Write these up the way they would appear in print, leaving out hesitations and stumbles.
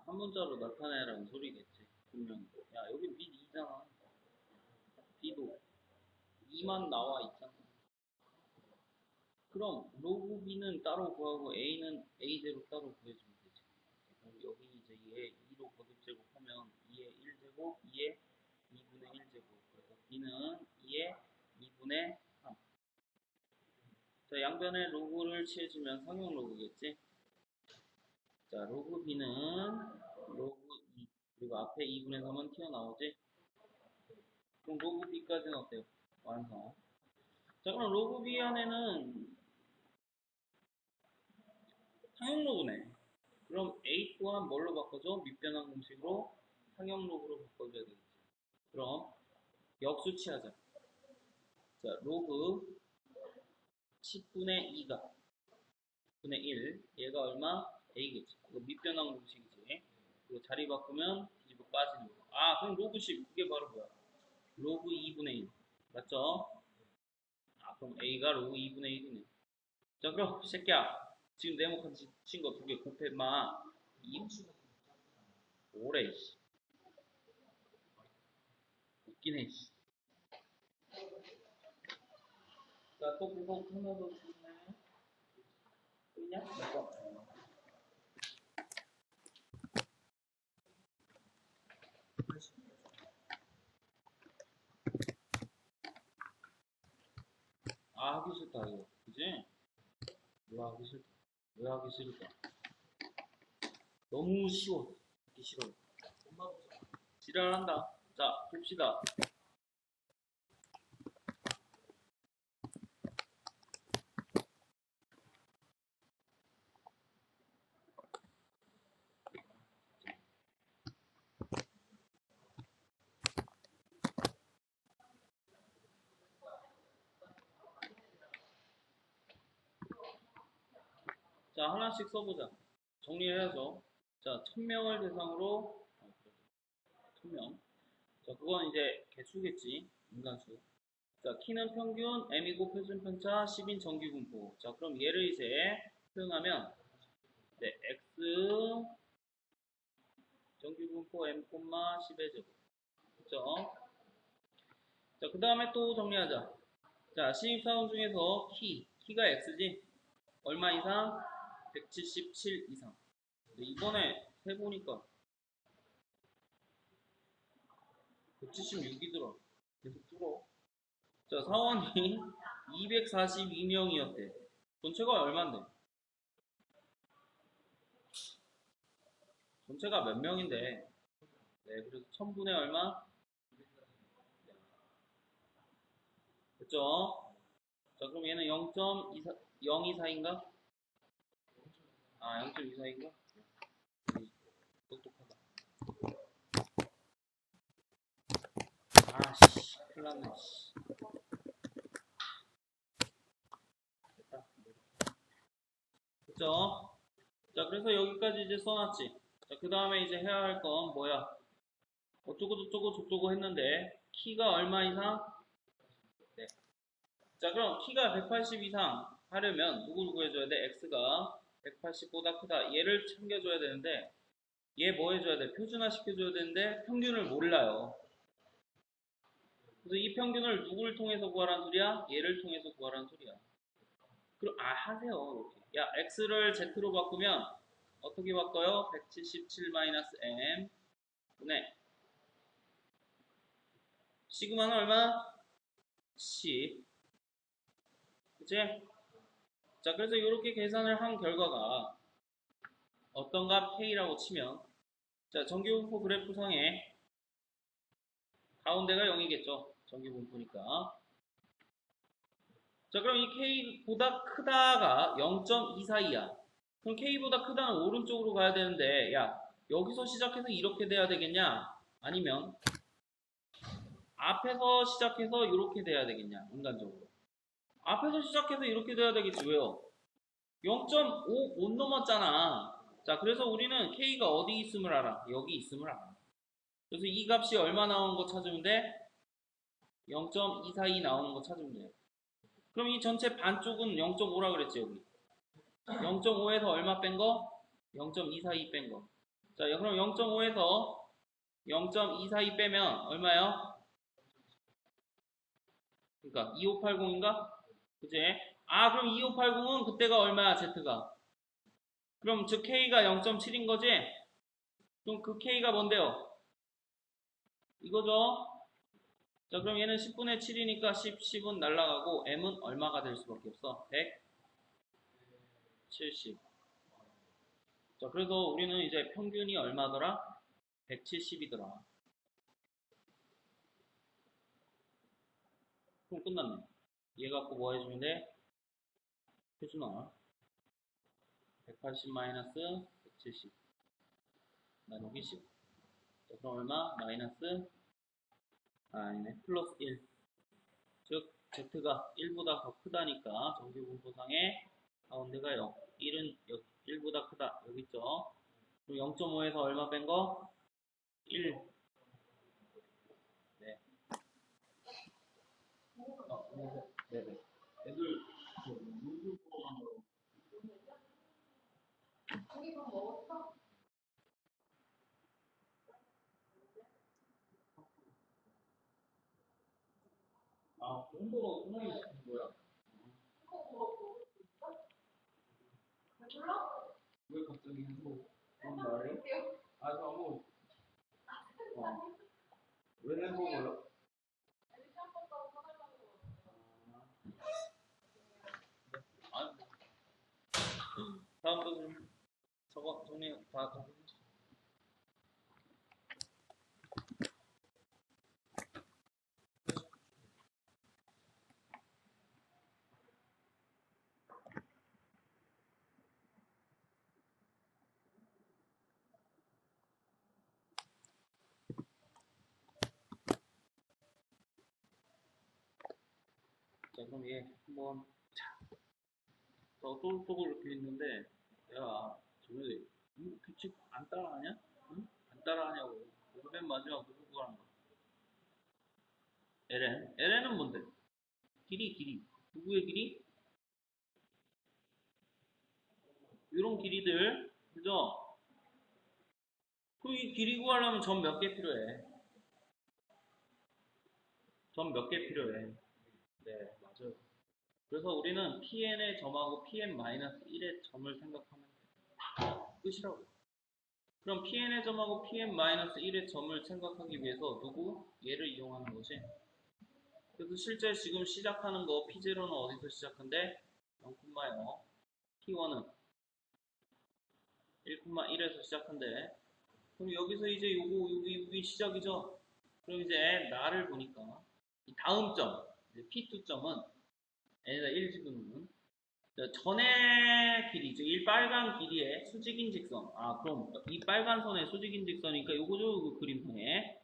한 문자로 나타내라는 소리겠지. 분명히. 야, 여기 밑 2잖아. B도 2만 나와 있잖아. 그럼 로그 B는 따로 구하고 A는 A대로 따로 구해주면 되지. 그럼 여기 이제 얘 2로 거듭제곱하면 2의 1제곱, 2의 2분의 1제곱. 그래서 B는 2의 2분의 3. 자, 양변에 로그를 취해주면 상용 로그겠지? 자, 로그 B는 로그 2. 그리고 앞에 2분의 3은 튀어나오지? 그럼 로그 B까지는 어때요? 완성. 자, 그럼 로그 B 안에는 상용 로그네. 그럼 A 또한 뭘로 바꿔줘? 밑변환 공식으로 상용 로그로 바꿔줘야 되겠지. 그럼 역수 취하자. 자, 로그 10분의 2가 10분의 1. 얘가 얼마? A겠지. 이거 밑변환 공식이지. 이거 자리 바꾸면 뒤집어 빠지는 거. 아, 그럼 로그 10. 그게 바로 뭐야? 로그 2분의 1. 맞죠? 아, 그럼 A가 로그 2분의 1이네. 자, 그럼 새끼야. 지금 네모칸 친거 두 개 곱해 마. 오래 씨. 웃기네 씨. 자, 또 그거 하나 더 주네. 있냐? 이거. 아, 하기 싫다 이거. 그지? 왜 하기 싫다. 왜 하기 싫을까? 너무 쉬워. 하기 싫어. 지랄한다. 자, 봅시다. 자, 하나씩 써보자. 정리해야죠. 자, 1000명을 대상으로 1000명. 자, 그건 이제 개수겠지. 인간수. 자, 키는 평균, m이고 표준 편차, 10인 정기 분포. 자, 그럼 얘를 이제 표현하면 네, x 정기 분포 m, 10의 제곱. 그죠? 자, 그 다음에 또 정리하자. 자, 신입사원 중에서 키가 x지? 얼마 이상? 177 이상. 이번에 해보니까 176이더라. 계속 줄어. 자, 사원이 242명이었대. 전체가 얼만데? 전체가 몇 명인데? 네, 그래서 1000분의 얼마? 됐죠? 자, 그럼 얘는 0.024인가? 아, 0.24인가? 똑똑하다. 아씨, 큰일 났네, 씨. 됐다. 됐죠? 자, 그래서 여기까지 이제 써놨지. 자, 그 다음에 이제 해야 할 건 뭐야? 어쩌고 했는데, 키가 얼마 이상? 네. 자, 그럼 키가 180 이상 하려면 누구 해줘야 돼? x가 180보다 크다. 얘를 챙겨줘야 되는데, 얘 뭐 해줘야 돼? 표준화 시켜줘야 되는데, 평균을 몰라요. 그래서 이 평균을 누구를 통해서 구하라는 소리야? 얘를 통해서 구하라는 소리야. 그럼 하세요. 이렇게. 야, x를 z로 바꾸면 어떻게 바꿔요? 177-m 분의 시그마는 얼마? 10. 그치? 자, 그래서 이렇게 계산을 한 결과가 어떤 값 k라고 치면, 자, 정규분포 그래프상에 가운데가 0이겠죠. 정규분포니까. 자, 그럼 이 k보다 크다가 0.24이야. 그럼 k보다 크다는 오른쪽으로 가야 되는데, 야, 여기서 시작해서 이렇게 돼야 되겠냐? 아니면 앞에서 시작해서 이렇게 돼야 되겠냐? 인간적으로. 앞에서 시작해서 이렇게 돼야 되겠지. 왜요? 0.5 못 넘었잖아. 자, 그래서 우리는 k가 어디 있음을 알아? 여기 있음을 알아. 그래서 이 값이 얼마 나오는 거 찾으면 돼? 0.242 나오는 거 찾으면 돼. 그럼 이 전체 반쪽은 0.5라 그랬지, 여기. 0.5에서 얼마 뺀 거? 0.242 뺀 거. 자, 그럼 0.5에서 0.242 빼면 얼마예요? 그러니까 2580인가? 그지? 아, 그럼 2580은 그때가 얼마야, Z가? 그럼 즉 K가 0.7인 거지? 그럼 그 K가 뭔데요? 이거죠? 자, 그럼 얘는 10분의 7이니까 10은 날라가고 M은 얼마가 될 수밖에 없어? 170. 자, 그래서 우리는 이제 평균이 얼마더라? 170이더라. 그럼 끝났네. 얘 갖고 뭐 해주면 돼? 표준화. 180 마이너스 170 나누기 10. 자, 그럼 얼마? 마이너스, 아니네, 플러스 1. 즉 Z가 1보다 더 크다니까 정규분포상의 가운데가 0. 1은 1보다 크다. 여기 있죠. 그럼 0.5에서 얼마 뺀 거? 1. 네. 네네. 애들 누구 보고만 거. 아, 홍보로 끊어이 시키는 거야? 왜 갑자기 뭐 그런 말을? 아, 저 뭐, 왜 햄버거요? 아, 다음 분 저거 정리 다 정리. 자, 그럼 얘 한번 더 똘똘 이렇게 있는데, 야, 저기 이 규칙 안 따라하냐? 응? 안 따라하냐고. 이거 맨 마지막 누구 구하는 거? LN. LN은 뭔데? 길이. 누구의 길이? 이런 길이들, 그죠? 그럼 이 길이 구하려면 점 몇 개 필요해? 점 몇 개 필요해? 네, 맞아요. 그래서 우리는 PN의 점하고 PN-1의 점을 생각하면 끝이라고. 그럼 PN의 점하고 PN-1의 점을 생각하기 위해서 누구? 얘를 이용하는 거지. 그래서 실제 지금 시작하는 거 P0는 어디서 시작한대? 0,0. P1은 1,1에서 시작한대. 그럼 여기서 이제 여기 시작이죠? 그럼 이제 나를 보니까 이 다음 점, P2점은 얘네가 1 집어넣으면 전의 길이, 즉 이 빨간 길이의 수직인 직선. 아, 그럼 이 빨간 선의 수직인 직선이니까 요거죠, 그 그림상에.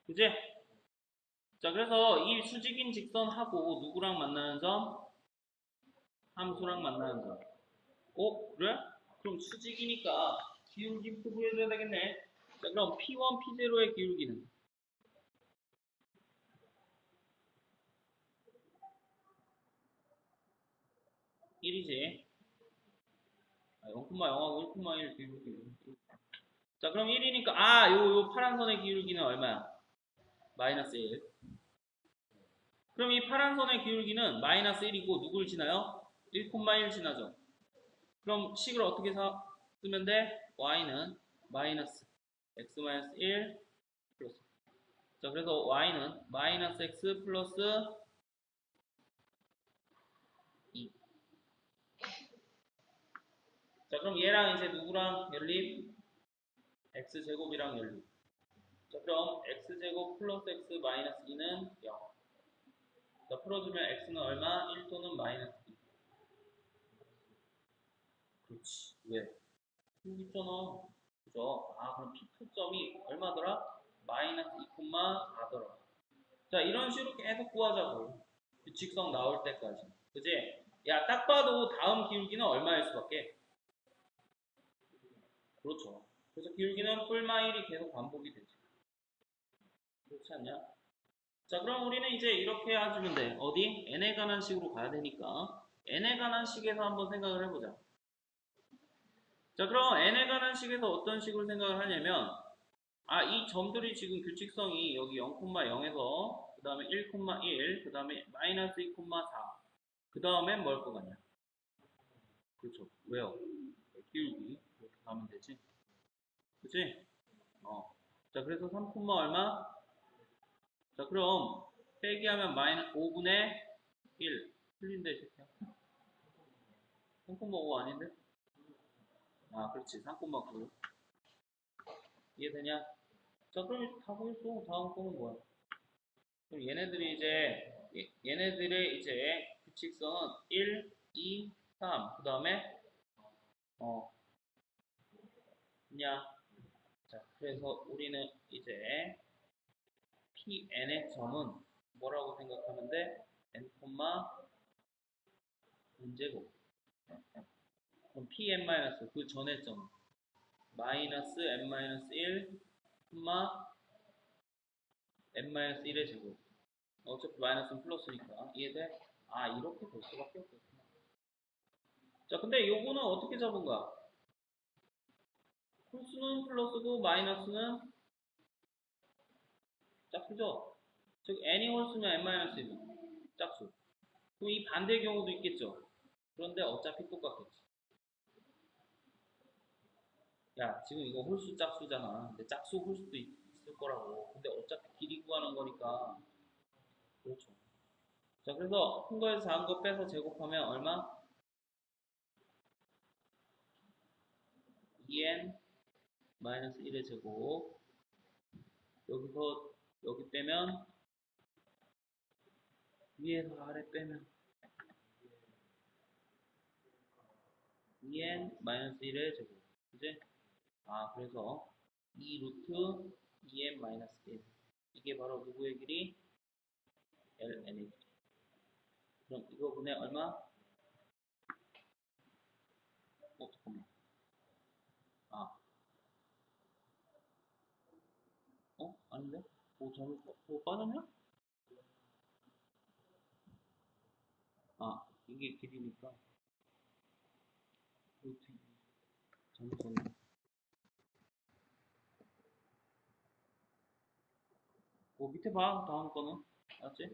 그지? 자, 그래서 이 수직인 직선하고 누구랑 만나는 점? 함수랑 만나는 점. 그래? 그럼 수직이니까 기울기 표구해줘야 되겠네. 자, 그럼 P1, P0의 기울기는 1이지. 0,0하고 1,1 기울기. 자, 그럼 1이니까, 요 파란 선의 기울기는 얼마야? 마이너스 1. 그럼 이 파란 선의 기울기는 마이너스 1이고 누굴 지나요? 1,1 지나죠. 그럼 식을 어떻게 쓰면 돼? y는 마이너스 x-1 플러스. 자, 그래서 y는 마이너스 x 플러스 2. 자, 그럼 얘랑 이제 누구랑 연립? x제곱이랑 연립. 자, 그럼 x제곱 플러스 x 마이너스 2는 0. 자, 풀어주면 x는 얼마? 1 또는 마이너스 2. 그렇지. 왜? 여기 있잖아. 그죠? 그럼 P2점이 얼마더라? 마이너스 2,4더라. 자, 이런 식으로 계속 구하자고. 규칙성 나올 때까지. 그지? 야, 딱 봐도 다음 기울기는 얼마일 수밖에? 그렇죠. 그래서 기울기는 풀마일이 계속 반복이 되지. 그렇지 않냐? 자, 그럼 우리는 이제 이렇게 해주면 돼. 어디? n에 관한 식으로 가야 되니까 n에 관한 식에서 한번 생각을 해보자. 자, 그럼 n에 관한 식에서 어떤 식으로 생각을 하냐면, 이 점들이 지금 규칙성이 여기 0,0에서 그 다음에 1,1, 그 다음에 마이너스 2,4, 그 다음에 뭘 것 같냐? 그렇죠. 왜요? 기울기 이렇게 가면 되지. 그치? 자, 그래서 3, 얼마? 자, 그럼 빼기하면 마이너스 5분의 1. 틀린데, 이 새끼야. 3,5 아닌데? 그렇지. 3,9. 이해되냐? 자, 그럼 다 보였어. 다음 거는 뭐야? 그럼 얘네들의 이제 규칙성은 1, 2, 3. 그 다음에, 냐. 자, 그래서 우리는 이제 Pn의 점은 뭐라고 생각하면 돼? n, n제곱. 그럼 Pn 마이너스 그 전의 점 마이너스 n-1, n-1의 제곱. 어차피 마이너스는 플러스니까 이해돼? 이렇게 될 수밖에 없겠구나. 자, 근데 요거는 어떻게 잡은 거야? 홀수는 플러스고 마이너스는 짝수죠? 즉 n이 홀수면 n-1은 짝수. 그럼 이 반대의 경우도 있겠죠? 그런데 어차피 똑같겠지. 야, 지금 이거 홀수 짝수잖아. 근데 짝수 홀수도 있을 거라고. 근데 어차피 길이 구하는 거니까. 그렇죠. 자, 그래서 큰 거에서 작은 거 빼서 제곱하면 얼마? 2n 마이너스 1의 제곱. 여기서 여기 빼면 위에서 아래 빼면 2n 마이너스 1의 제곱. 그지? 그래서 2 루트 2n 마이너스 1. 이게 바로 누구의 길이? ln의 길이. 그럼 이거 분의 얼마? 잠깐만. 아닌데? 잘못, 빠졌냐? 이게 길이니까. 루트 2. 잘못 썼네. 밑에 봐, 다음 거는. 알았지?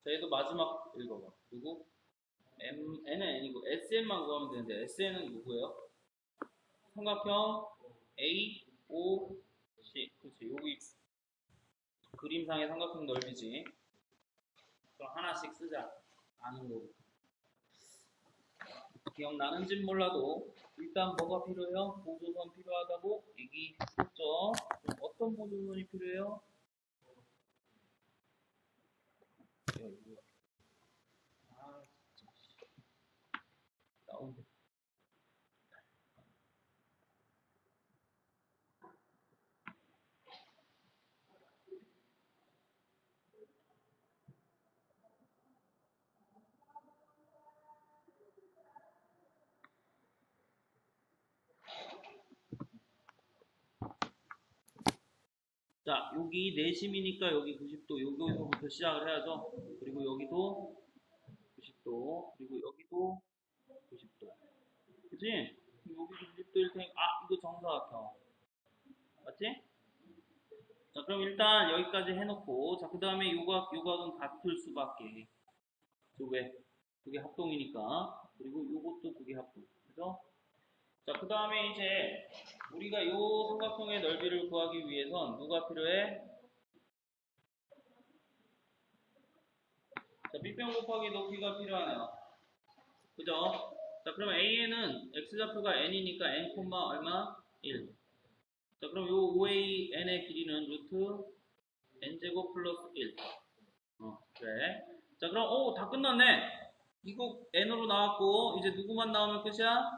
자, 얘도 마지막 읽어봐. 누구? n은 n이고 sn만 구하면 되는데 sn은 누구예요? 삼각형 A, O, C. 그렇지. 여기 그림상의 삼각형 넓이지. 그럼 하나씩 쓰자. 아는 거부터. 기억나는진 몰라도 일단 뭐가 필요해요? 보조선 필요하다고 얘기했죠. 그럼 어떤 보조선이 필요해요? 진짜. 나온대. 자, 여기 내심이니까 여기 90도, 여기서부터 시작을 해야죠. 그리고 여기도 90도, 그리고 여기도 90도. 그치? 여기 90도일 테니까, 이거 정사각형. 맞지? 자, 그럼 일단 여기까지 해놓고, 자, 그 다음에 요각은 같을 수밖에. 왜? 두 개 합동이니까. 그리고 요것도 두 개 합동. 그죠? 자, 그 다음에 이제 우리가 요 삼각형의 넓이를 구하기 위해선 누가 필요해? 자, B평 곱하기 높이가 필요하네요. 그죠? 자, 그럼 AN은 X좌표가 N이니까 N, 얼마? 1. 자, 그럼 요 OAN의 길이는 루트 N제곱 플러스 1. 그래. 자, 그럼, 다 끝났네. 이거 n으로 나왔고, 이제 누구만 나오면 끝이야?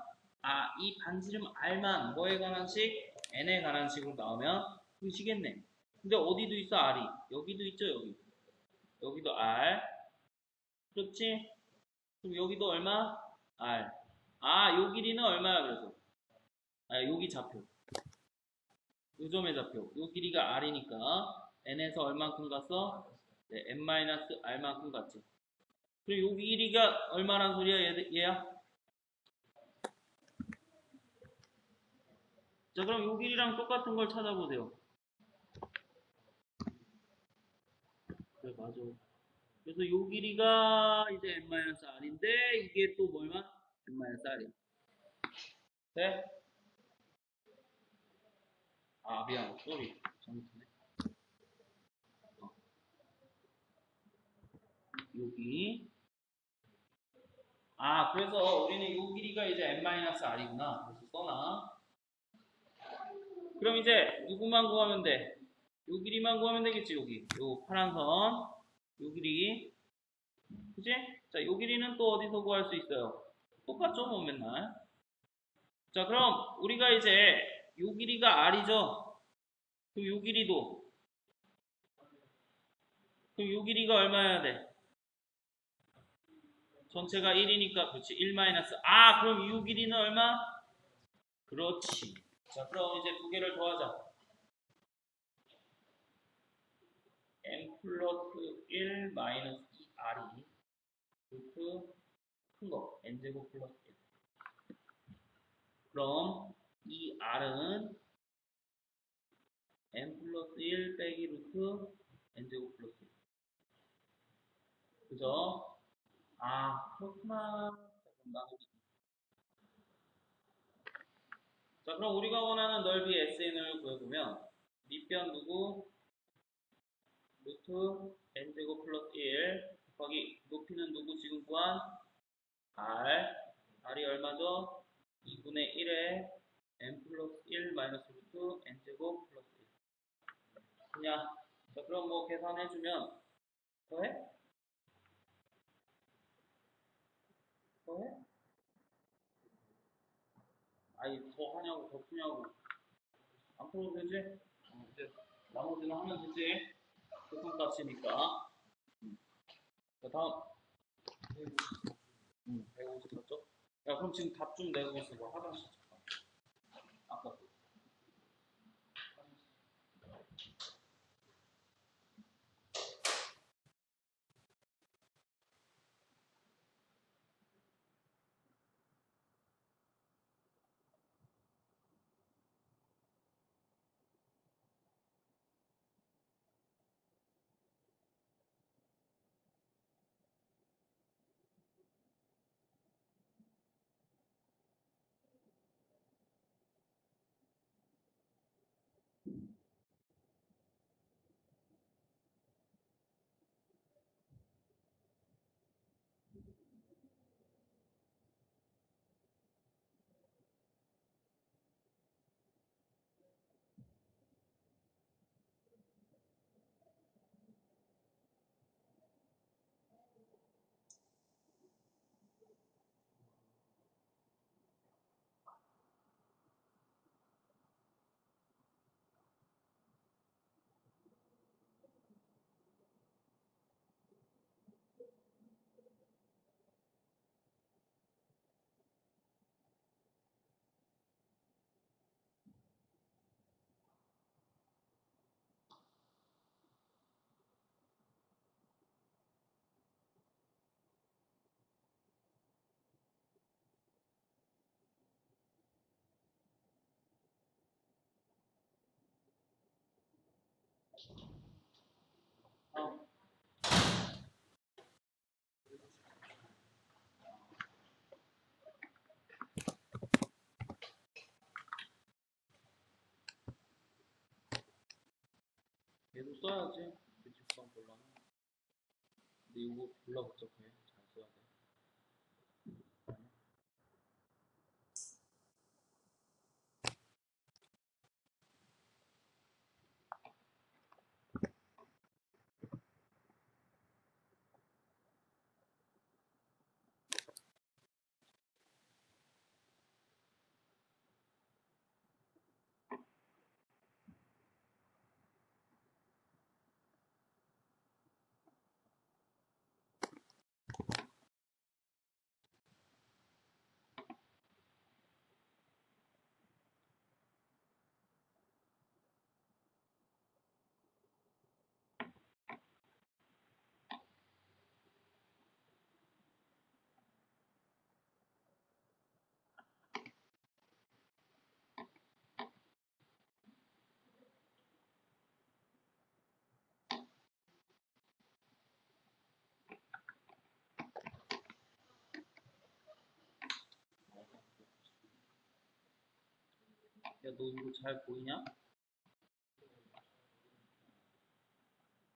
아, 이 반지름 r만 뭐에 관한 식? n에 관한 식으로 나오면 끝이겠네. 근데 어디도 있어, r이? 여기도 있죠, 여기. 여기도 r. 그렇지? 그럼 여기도 얼마? r. 아, 요 길이는 얼마야, 그래서? 아, 여기 좌표. 요 점의 좌표. 요 길이가 r이니까 n에서 얼만큼 갔어? 네, n-r만큼 갔지. 그리고 요 길이가 얼마란 소리야, 얘야? 자, 그럼 요 길이랑 똑같은 걸 찾아보세요. 그래, 맞아. 그래서 요 길이가 이제 n-r인데 이게 또 얼마? n-r이야. 네? 아, 미안. 쏘리. 잘못했네. 여기. 아, 그래서 우리는 요 길이가 이제 n-r이구나. 그래서 써놔. 그럼 이제 누구만 구하면 돼? 요 길이만 구하면 되겠지, 여기. 요 파란 선. 요 길이. 그치? 자, 요 길이는 또 어디서 구할 수 있어요? 똑같죠, 뭐 맨날. 자, 그럼 우리가 이제 요 길이가 r이죠? 그럼 요 길이도. 그럼 요 길이가 얼마여야 돼? 전체가 1이니까, 그렇지. 1 마이너스. 아, 그럼 요 길이는 얼마? 그렇지. 자, 그럼 이제 두 개를 더하자. n 플러스 1 마이너스 2r이 루트 큰 거. n제곱 플러스 1. 그럼 이 r은 n 플러스 1 빼기 루트 n제곱 플러스 1. 그죠? 아, 그렇구나. 자, 그럼 나누기. 자, 그럼 우리가 원하는 넓이 SN을 구해보면 밑변 누구? 루트 n제곱 플러스 1 곱하기 높이는 누구 지금 구한? r. r이 얼마죠? 2분의 1에 n 플러스 1 마이너스 루트 n제곱 플러스 1. 그냥. 자, 그럼 뭐 계산해주면 더해? 더해? 아니, 더 하냐고, 더 푸냐고. 안 풀어도 되지? 이제 나머지는 하면 되지. 계산값이니까. 자, 다음. 150 맞죠? 야, 그럼 지금 답 좀 내고 있어. 봐. 화장실 잠깐. 아까 그. 어, 얘도 써야지. 규칙성 곤란은. 근데 이거 졸라 복잡해. 잘 써야 돼. 너 이거 잘 보이냐?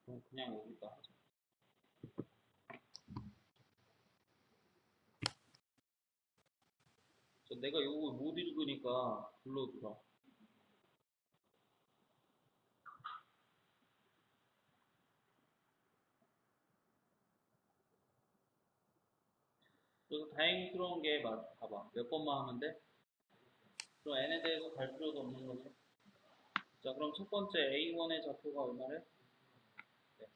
그럼 그냥 여기다 하자. 내가 이거 못 읽으니까 불러주라. 그래서 다행스러운 게 봐봐. 몇 번만 하면 돼? 그럼 n에 대해서 갈 필요도 없는 거지. 자, 그럼 첫 번째 a1의 좌표가 얼마래? 네.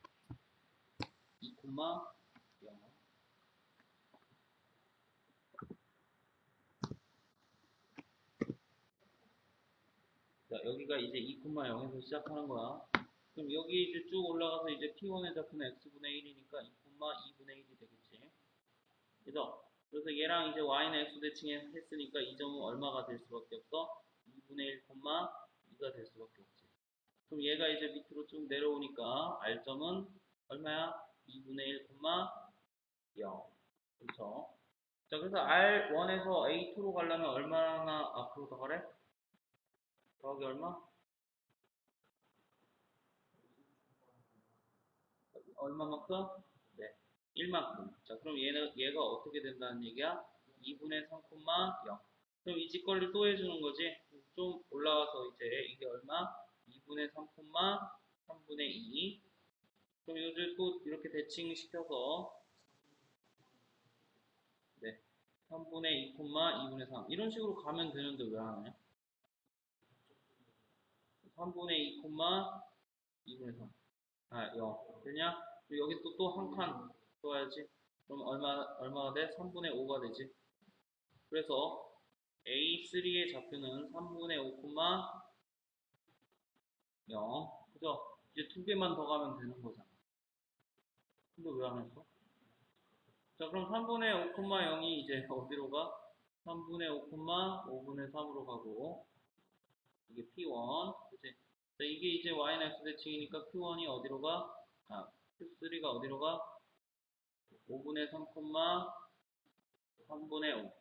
2, 0. 자, 여기가 이제 2,0에서 시작하는 거야. 그럼 여기 이제 쭉 올라가서 이제 P1의 좌표는 x분의 1이니까 2,2분의 1이 되겠지. 그래서 얘랑 이제 y는 x 대칭 했으니까 이 점은 얼마가 될 수밖에 없어? 2분의 1, 2가 될 수밖에 없지. 그럼 얘가 이제 밑으로 쭉 내려오니까 r점은 얼마야? 2분의 1, 0. 그렇죠. 자, 그래서 R1에서 A2로 가려면 얼마나 앞으로 더 가래? 더하기 얼마? 얼마만큼? 네, 1만큼. 자, 그럼 얘가 어떻게 된다는 얘기야? 2분의 3, 0. 그럼 이 직거리를 또 해주는 거지? 좀 올라와서 이제 이게 얼마? 2분의 3, 3분의 2. 그럼 요즘 또 이렇게 대칭시켜서 네, 3분의 2, 2분의 3. 이런 식으로 가면 되는데 왜 안 하냐? 3분의 2, 2분의 3. 아, 0. 되냐? 여기 또 한 칸 써야지. 그럼 얼마가 돼? 3분의 5가 되지. 그래서 A3의 좌표는 3분의 5, 0. 그죠? 이제 두 개만 더 가면 되는 거잖아. 근데 왜 안 했어? 자, 그럼 3분의 5, 0이 이제 어디로 가? 3분의 5, 5분의 3으로 가고, 이게 P1. 그치? 자, 이게 이제 Y는 X 대칭이니까 Q1이 어디로 가? 아, Q3가 어디로 가? 5분의 3, 3분의 5.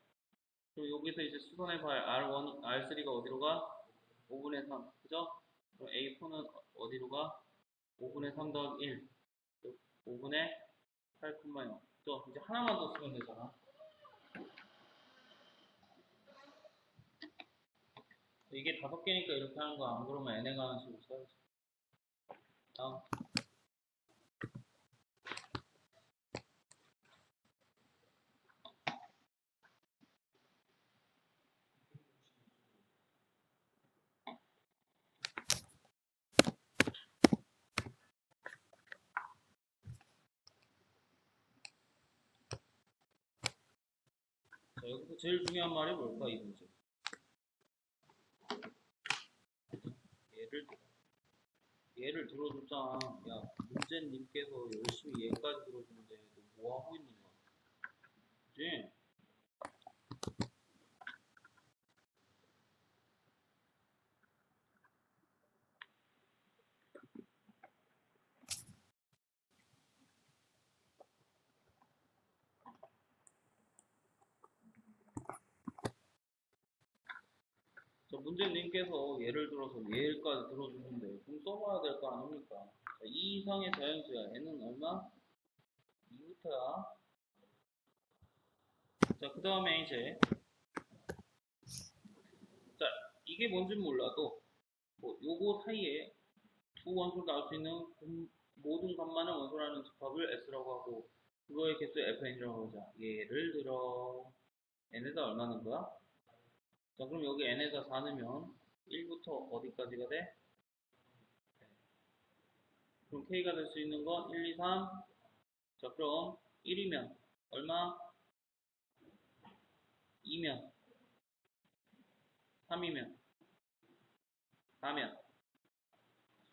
그럼 여기서 이제 수선해봐야 R1, R3가 어디로 가? 5분의 3. 그죠? 그럼 A4는 어디로 가? 5분의 3 더하기 1. 5분의 8, 0. 그죠? 이제 하나만 더 쓰면 되잖아. 이게 5개니까 이렇게 하는 거 안 그러면 n에 가는 식으로 써야지. 다음. 자, 여기서 제일 중요한 말이 뭘까, 이 문제. 예를 들어줬잖아. 야, 문제님께서 열심히 얘까지 들어주는데 너 뭐 하고 있는 거야? 그치? 자, 문제님께서 예를 들어서 얘까지 들어주는데 좀 써봐야 될 거 아닙니까? 자, 2 이상의 자연수야. n은 얼마? 2부터야. 자, 그 다음에 이제 자, 이게 뭔진 몰라도 뭐 요거 사이에 두 원소를 나올 수 있는 모든 값만을 원소라는 집합을 S라고 하고 그거의 개수 FN이라고 하자. 예를 들어 n에다 얼마 넣은 거야? 자, 그럼 여기 n에다 4 넣으면 1부터 어디까지가 돼? 그럼 k가 될 수 있는 건 1, 2, 3. 자, 그럼 1이면 얼마? 2면 3이면 4면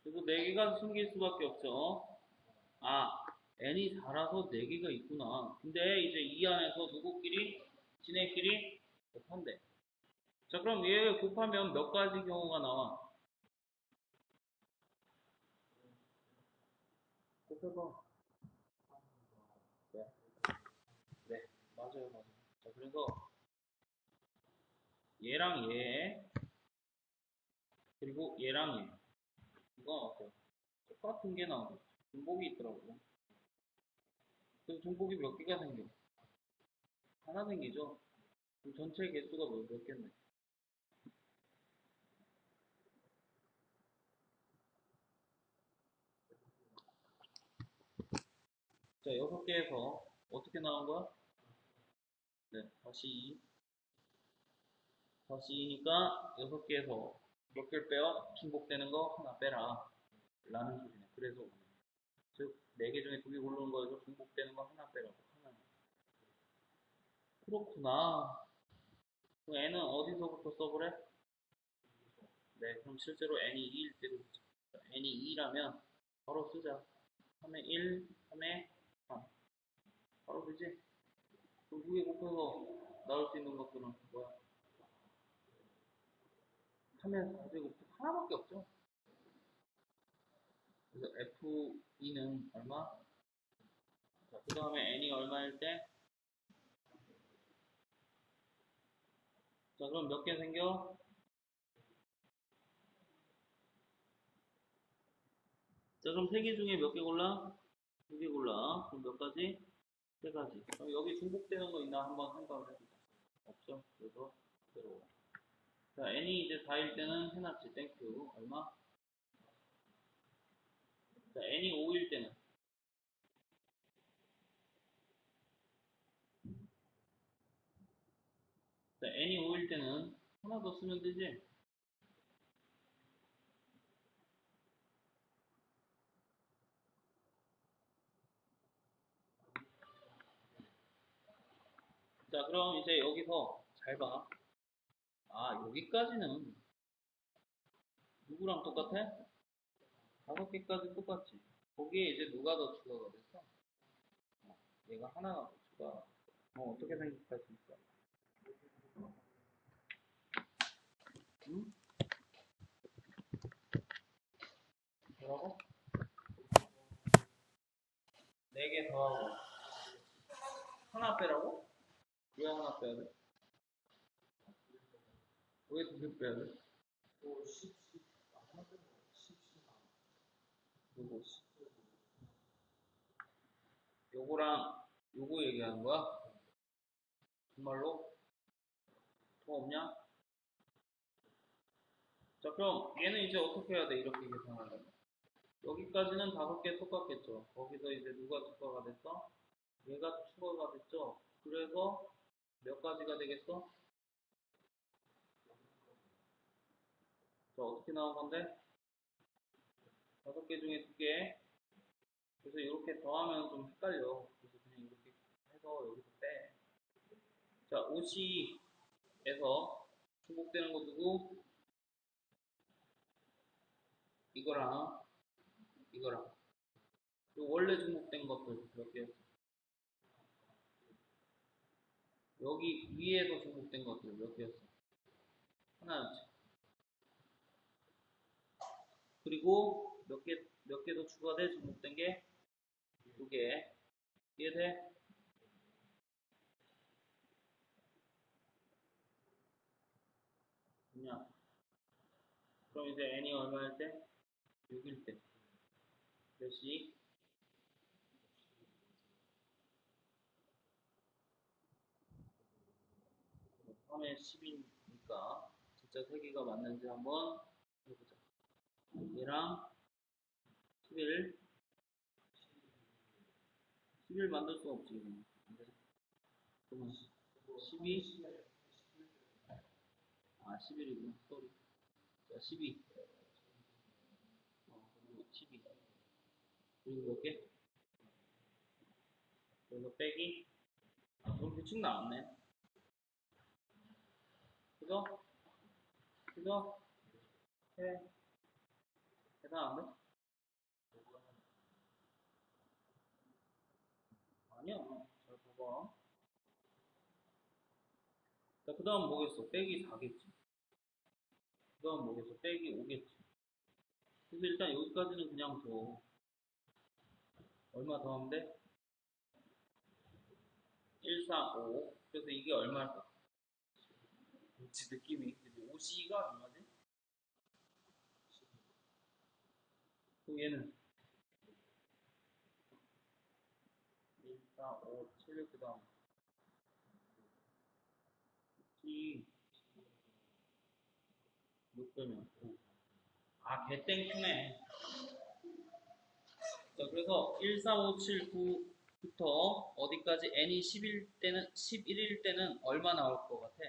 그리고 4개가 숨길 수밖에 없죠. 아, n이 4라서 4개가 있구나. 근데 이제 이 안에서 누구끼리? 지네끼리 곱한대. 자, 그럼 얘 곱하면 몇 가지 경우가 나와? 곱해봐. 네, 네, 맞아요, 맞아요. 자, 그래서 얘랑 얘 그리고 얘랑 얘. 이건 어때요? 똑같은 게 나오죠. 중복이 있더라고요. 그럼 중복이 몇 개가 생겨? 하나 생기죠? 그럼 전체 개수가 몇 개인데? 자, 6개에서 어떻게 나온 거야? 네, 다시 2니까 6개에서 몇 개를 빼요? 중복되는 거 하나 빼라. 라는 소리네. 그래서, 즉, 4개 중에 2개 고르는 거에서 중복되는 거 하나 빼라고. 하나. 그렇구나. 그럼 n은 어디서부터 써보래? 네, 그럼 실제로 n이 2일 때도 n이 2라면 바로 쓰자. 3에 1, 3에 3. 바로 되지? 그럼 2개 곱해서 나올 수 있는 것들은 뭐야? 3에 4개 곱해 하나밖에 없죠? 그래서 F2는 얼마? 자, 그 다음에 n이 얼마일 때? 자, 그럼 몇 개 생겨? 자, 그럼 3개 중에 몇 개 골라? 2개 골라. 그럼 몇 가지? 3가지. 그럼 여기 중복되는 거 있나 한번 생각을 해보자. 없죠? 그래서 그대로. 자, n이 이제 4일 때는 해놨지. 땡큐. 얼마? 자, n이 5일 때는. 자, n이 5일 때는 하나 더 쓰면 되지? 자, 그럼 이제 여기서 잘 봐. 아, 여기까지는 누구랑 똑같아? 5개까지 똑같지. 거기에 이제 누가 더 추가가 됐어? 얘가 하나가 더 추가. 어떻게 생각할 수 있어? 응? 뭐라고? 4개 더하고 하나 빼라고? 왜 하나 빼야 돼? 왜 2개 빼야 돼? 요거 요거랑 요거 얘기하는 거야? 정말로? 더 없냐? 자, 그럼 얘는 이제 어떻게 해야 돼? 이렇게 계산하려면. 여기까지는 5개 똑같겠죠. 거기서 이제 누가 추가가 됐어? 얘가 추가가 됐죠. 그래서 몇 가지가 되겠어? 자, 어떻게 나온 건데? 5개 중에 2개. 그래서 이렇게 더하면 좀 헷갈려. 그래서 그냥 이렇게 해서 여기서 빼. 자, OC에서 중복되는 거 두고 이거랑 이거랑 그리고 원래 중복된 것들 몇 개였어? 여기 위에서 중복된 것들 몇 개였어? 하나였지. 그리고 몇 개 더 추가돼 중복된 게 2개. 이해돼? 그냥 그럼 이제 n이 얼마일 때? 6일 때. 몇이? 3에 10이니까 진짜 3개가 맞는지 한번 해보자. 얘랑 11, 11 만들 수 없지. 그러면 12, 11이구나. 쏘리. 자, 12. 그리고 12. 그리고 몇 개? 그래서 빼기. 그럼 대충 나왔네. 그죠? 그죠? 해. 대단한데? 아니야. 잘 봐봐. 자, 그 다음 뭐겠어? 빼기 4겠지. 그 다음 뭐겠어? 빼기 5겠지. 그래서 일단 여기까지는 그냥 줘. 얼마 더하면 돼? 1, 4, 5. 그래서 이게 얼마일까? 그치, 느낌이. 5C가 얼마지? 또 얘는 1, 4, 5, 7, 그 다음 6배면 아, 개땡큐네. 자, 그래서 1, 4, 5, 7, 9부터 어디까지 n이 11일 때는 얼마 나올 것 같아?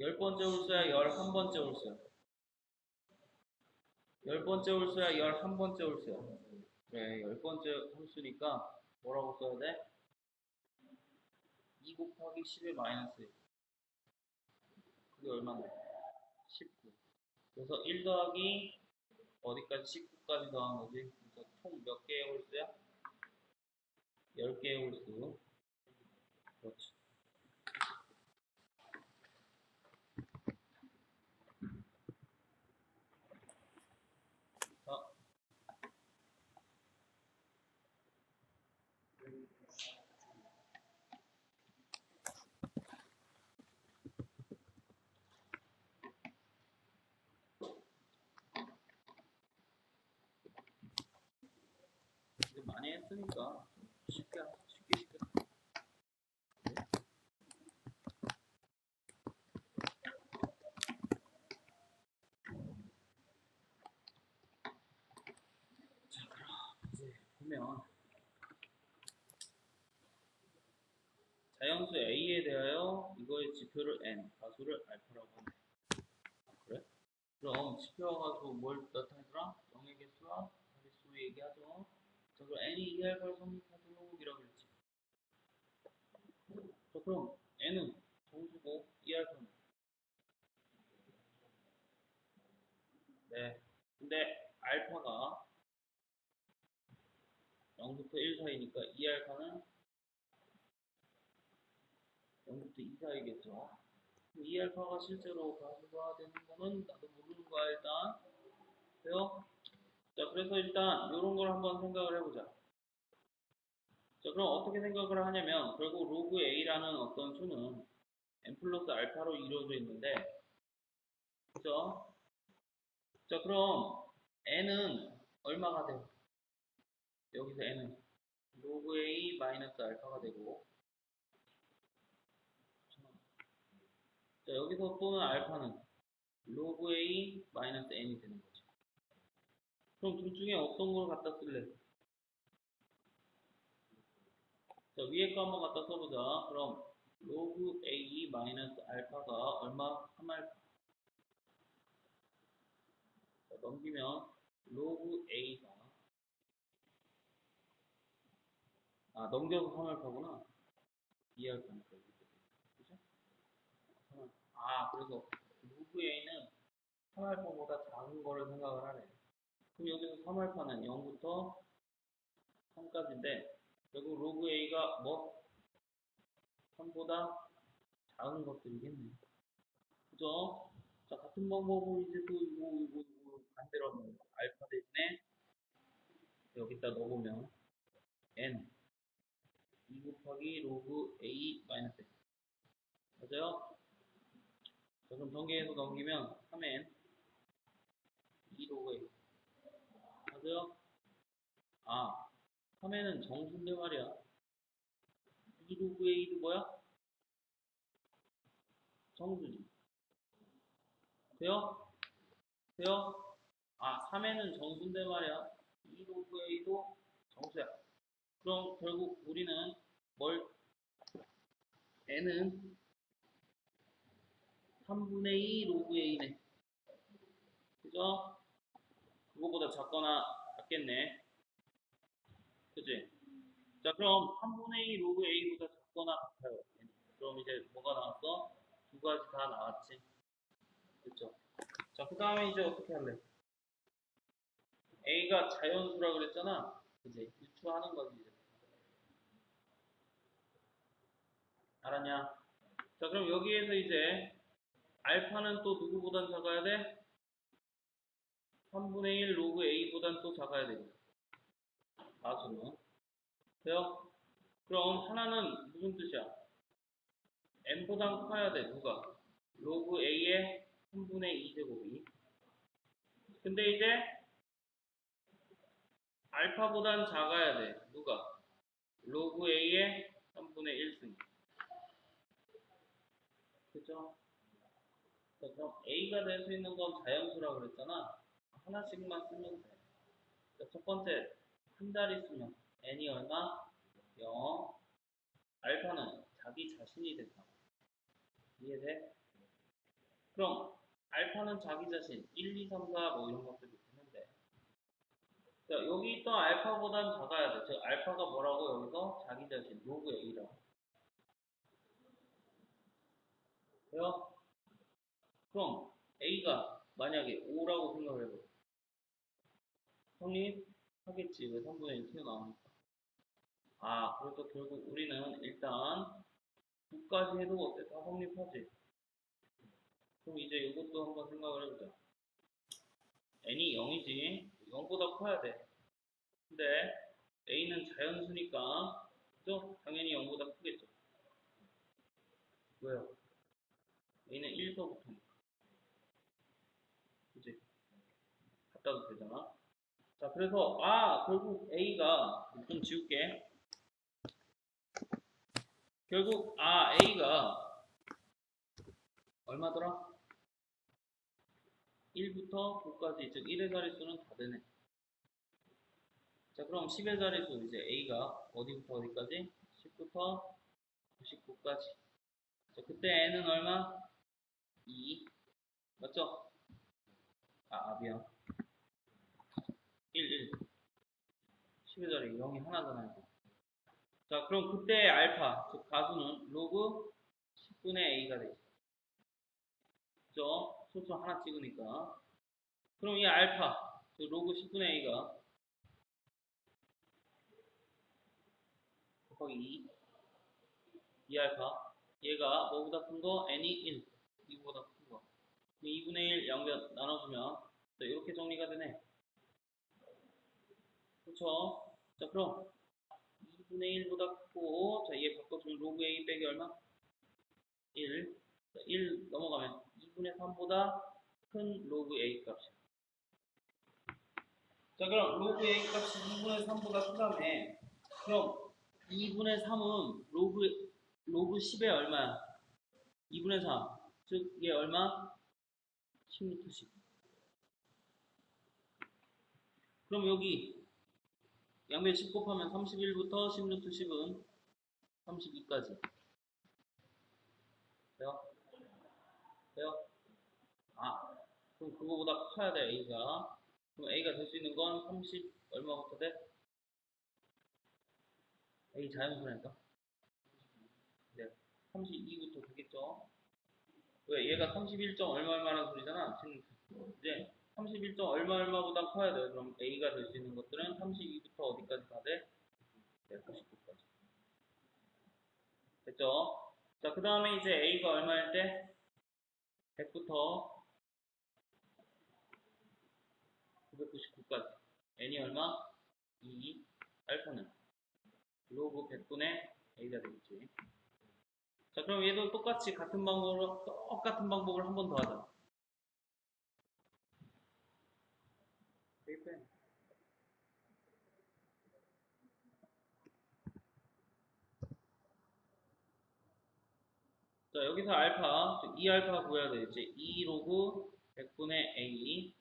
10번째 홀수야, 11번째 홀수야? 10번째 홀수야, 11번째 홀수야? 그래, 10번째 홀수니까 뭐라고 써야 돼? 2 곱하기 10의 마이너스 1. 그게 얼마나? 19. 그래서 1 더하기 어디까지 19까지 더한 거지? 그래서 총 몇 개의 홀수야? 10개의 홀수. 그렇지. 자, 이제 많이 했으니까 쉽게 쉽게. 자, 그럼 이제 보면 자연수 A에 대하여 이거의 지표를 N, 가수를 알파라고 하네. 아, 그래? 그럼 지표와 가수 뭘 나타내더라? 0의 개수와 자릿수 얘기하죠. 자, 그럼 N이 2알파를 성립하도록 이라고 그랬지. 자, 그럼 N은 정수고 2알파는 네. 근데 알파가 0부터 1 사이니까 2알파는 0부터 2 사이겠죠. 2알파가 실제로 가수가 되는 거는 나도 모르는 거야, 일단. 돼요? 자, 그래서 일단 이런 걸 한번 생각을 해보자. 자, 그럼 어떻게 생각을 하냐면 결국 로그 a라는 어떤 수는 n 플러스 알파로 이루어져 있는데, 그죠? 자, 그럼 n은 얼마가 돼요? 여기서 n은 로그 a 마이너스 알파가 되고, 자, 여기서 또는 알파는 로그 a 마이너스 n이 되는 거죠. 그럼 둘 중에 어떤 걸 갖다 쓸래? 자, 위에 거 한번 갖다 써보자. 그럼 로그 a 마이너스 알파가 얼마? 3알파. 자, 넘기면 로그 a가 넘겨서 3알파구나. 2알파니까 그죠? 3알파. 그래서 로그 a는 3알파보다 작은 거를 생각을 하래. 그럼 여기서 3알파는 0부터 3까지인데 결국 로그 a가 뭐? 3보다 작은 것들이겠네. 그죠? 자, 같은 방법으로 이제 또 이거 반대로 하면 알파 대신에 여기다 넣어보면 n 2 곱하기 로그 a 마이너스 n. 맞아요? 자, 그럼 전개해서 넘기면 3n 2 로그 a. 맞아요? 3n은 정수인데 말이야. 2 로그 a도 뭐야? 정수지. 돼요? 돼요? 3n은 정수인데 말이야. 2 로그 a도 정수야. 그럼 결국 우리는 뭘 n은 3분의 2 로그 a네. 그죠? 그거보다 작거나 같겠네. 그지? 자, 그럼 3분의 2 로그 a보다 작거나 같아요. 그럼 이제 뭐가 나왔어? 두 가지 다 나왔지. 그쵸? 자, 그 다음에 이제 어떻게 할래? a가 자연수라 그랬잖아. 그지? 유추하는 거지, 이제. 알았냐? 자, 그럼 여기에서 이제 알파는 또 누구보단 작아야 돼? 3분의 1 로그 a보단 또 작아야 되고. 가수는. 돼요? 그럼 하나는 무슨 뜻이야? n보단 커야 돼. 누가? 로그 a의 3분의 2제곱이. 근데 이제 알파보단 작아야 돼. 누가? 로그 a의 3분의 1승. 그죠? 그럼 a가 될 수 있는 건 자연수라고 그랬잖아. 하나씩만 쓰면 돼. 첫 번째, 한 자릿수면 n이 얼마? 0. 알파는 자기 자신이 된다. 이해돼? 그럼 알파는 자기 자신 1, 2, 3, 4 뭐 이런 것들이 있는데, 자, 여기 있던 알파보단 작아야 돼. 즉 알파가 뭐라고? 여기서 자기 자신 로그 a라고. 돼요? 그럼 a가 만약에 5라고 생각을 해봐. 성립하겠지. 왜 3분의 1 튀어나오니까. 아, 그래서 결국 우리는 일단 9까지 해도 어때? 다 성립하지. 그럼 이제 이것도 한번 생각을 해보자. n이 0이지. 0보다 커야 돼. 근데 a는 자연수니까, 그죠? 당연히 0보다 크겠죠. 왜요? a는 1서부터니까. 그지? 갖다도 되잖아. 자, 그래서 결국 a가 좀 지울게. 결국 a가 얼마더라? 1부터 9까지, 즉 1의 자릿수는 다 되네. 자, 그럼 10의 자릿수 이제 a가 어디부터 어디까지? 10부터 99까지. 자, 그때 n은 얼마? 2. 맞죠? 미안. 1. 10의 자리 0이 하나잖아요. 자, 그럼 그때 알파, 즉 가수는 로그 10분의 a가 되죠. 그죠? 소수 하나 찍으니까. 그럼 이 알파, 즉 로그 10분의 a가 곱하기 2 알파, 얘가 뭐보다 큰 거? n이 1, 이거보다 큰 거. 2분의 1 양변 나눠주면 자, 이렇게 정리가 되네. 그렇죠? 자, 그럼 2분의 1보다 크고, 자, 얘 바꿔주면 로그 a 빼기 얼마? 1. 자, 1 넘어가면 2분의 3보다 큰 로그 a 값이야. 자, 그럼 로그 a 값이 2분의 3보다 크다며. 그럼 2분의 3은 로그 10에 얼마야? 2분의 3. 즉, 얘 얼마? 10루트 10. 그럼 여기 양변 10 곱하면 31부터 10루트 10은 32까지. 돼요? 돼요? 그럼 그거보다 커야 돼, a가. 그럼 a가 될 수 있는 건 30 얼마부터 돼? a 자연수라니까. 네. 32부터 되겠죠? 왜? 얘가 31점 얼마 얼마라는 소리잖아. 지금 이제 31점 얼마 얼마보다 커야 돼. 그럼 a가 될 수 있는 것들은 32부터 어디까지 다 돼? 199까지. 됐죠? 자, 그 다음에 이제 a가 얼마일 때? 100부터 999까지. n이 얼마? 2. 알파는 로그 100분의 a가 되겠지. 자, 그럼 얘도 똑같은 방법을 한 번 더 하자. 자, 여기서 알파, 즉 2알파 구해야 되겠지. 2 로그 100분의 a.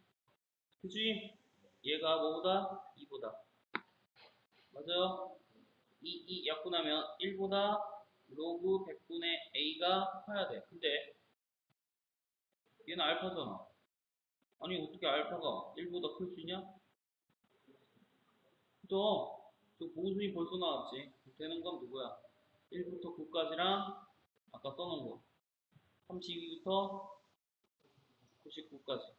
그지? 얘가 뭐보다? 2보다. 맞아요? 2 약분하면 1보다 로그 100분의 a가 커야 돼. 근데 얘는 알파잖아. 아니, 어떻게 알파가 1보다 클 수 있냐? 그죠? 저 모순이 벌써 나왔지. 되는 건 누구야? 1부터 9까지랑 아까 써놓은 거. 32부터 99까지.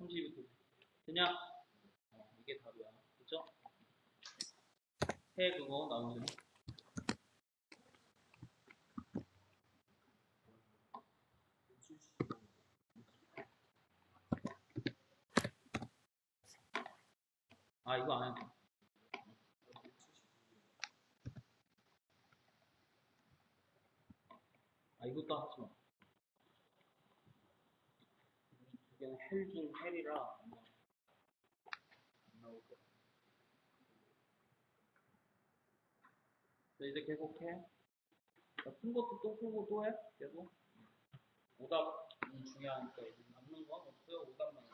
32부터. 그냥 이게 답이야. 그죠? 해 그거 나머지는. 이거 안 해. 이거 이것도 하지 마. 두 개는 헬 중 헬이라 안 나올 거야. 자, 이제 계속해. 자, 푼 것도 또 풀고 또 해. 계속. 오답이 중요하니까 이제 남는 건 없어요. 오답만.